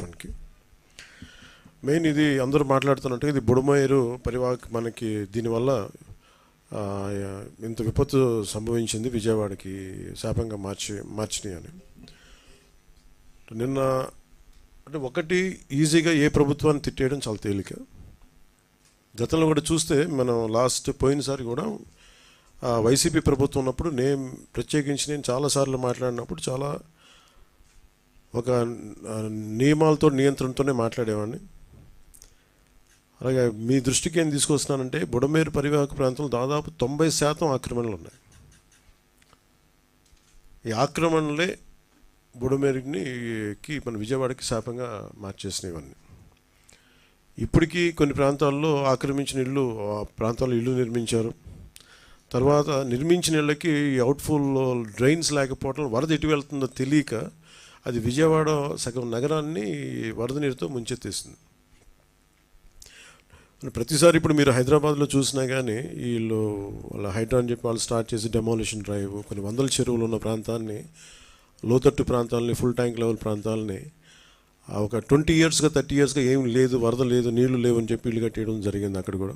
ఫండ్కి. Main ఇది అందరూ మాట్లాడుతున్నట్టు ఇది బుడమేరు పరివాహక మనకి దీనివల్ల ఇంత విపత్తు సంభవించింది, విజయవాడకి శాపంగా మార్చినాయి అని. నిన్న అంటే ఒకటి ఈజీగా ఏ ప్రభుత్వాన్ని తిట్టేయడం చాలా తేలిక. గతంలో కూడా చూస్తే మనం పోయినసారి కూడా వైసీపీ ప్రభుత్వం ఉన్నప్పుడు ప్రత్యేకించి నేను చాలాసార్లు మాట్లాడినప్పుడు చాలా ఒక నియమాలతో నియంత్రణతోనే మాట్లాడేవాడిని. అలాగే మీ దృష్టికి ఏం తీసుకొస్తున్నానంటే బుడమేరు పరివాహక ప్రాంతంలో దాదాపు 90% ఆక్రమణలు ఉన్నాయి. ఈ ఆక్రమణలే బుడమేరుకి మన విజయవాడకి శాపంగా మార్చేసినవన్నీ. ఇప్పటికీ కొన్ని ప్రాంతాల్లో ఆక్రమించిన ఇళ్ళు ప్రాంతాల్లో ఇల్లు నిర్మించారు. తర్వాత నిర్మించిన ఇళ్ళకి అవుట్ఫుల్ డ్రైన్స్ లేకపోవడం, వరద ఎటు వెళ్తుందో తెలియక అది విజయవాడ సగం నగరాన్ని వరద నీరుతో ముంచెత్తేసింది. ప్రతిసారి ఇప్పుడు మీరు హైదరాబాద్లో చూసినా కానీ వీళ్ళు వాళ్ళ హైడ్రా అని చెప్పి వాళ్ళు స్టార్ట్ చేసి డెమాలిషన్ డ్రైవ్ కొన్ని వందల చెరువులు ఉన్న ప్రాంతాన్ని, లోతట్టు ప్రాంతాలని, ఫుల్ ట్యాంక్ లెవెల్ ప్రాంతాలని ఒక 20 yearsగా 30 yearsగా ఏం లేదు, వరద లేదు, నీళ్లు లేవు అని చెప్పి ఇల్లు కట్టేయడం జరిగింది అక్కడ కూడా.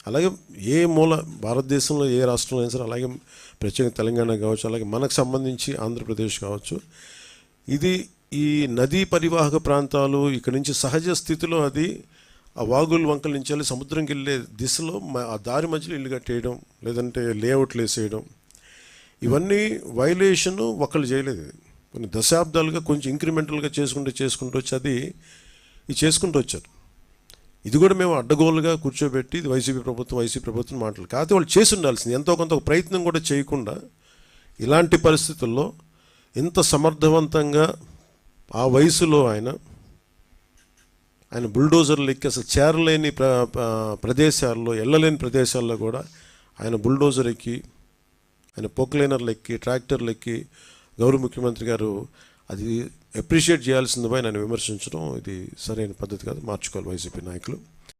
అలాగే ఏ మూల భారతదేశంలో ఏ రాష్ట్రంలో అయినా సరే, అలాగే ప్రత్యేక తెలంగాణ కావచ్చు, అలాగే మనకు సంబంధించి ఆంధ్రప్రదేశ్ కావచ్చు, ఇది ఈ నదీ పరివాహక ప్రాంతాలు ఇక్కడి నుంచి సహజ స్థితిలో అది ఆ వాగులు వంకల నుంచి వెళ్ళి సముద్రంకి వెళ్ళే దిశలో ఆ దారి మధ్యలో ఇల్లు కట్టేయడం, లేదంటే లేఅవుట్లు వేసేయడం, ఇవన్నీ వైలేషన్ ఒకళ్ళు చేయలేదు. కొన్ని దశాబ్దాలుగా కొంచెం ఇంక్రిమెంటల్గా చేసుకుంటూ వచ్చి అది చేసుకుంటూ వచ్చారు. ఇది కూడా మేము అడ్డగోలుగా కూర్చోబెట్టి ఇది వైసీపీ ప్రభుత్వం మాటలు కాకపోతే వాళ్ళు చేసి ఉండాల్సింది. ఎంతో కొంత ఒక ప్రయత్నం కూడా చేయకుండా ఇలాంటి పరిస్థితుల్లో ఇంత సమర్థవంతంగా ఆ వయసులో ఆయన బుల్డోజర్లు ఎక్కి అసలు చేరలేని ప్రదేశాల్లో, వెళ్ళలేని ప్రదేశాల్లో కూడా ఆయన బుల్డోజర్ ఎక్కి, ఆయన పొక్లైనర్లు ఎక్కి, ట్రాక్టర్లు ఎక్కి గౌరవ ముఖ్యమంత్రి గారు అది అప్రిషియేట్ చేయాల్సింది పోయి నన్ను విమర్శించడం ఇది సరైన పద్ధతి కాదు, మార్చుకోవాలి వైసీపీ నాయకులు.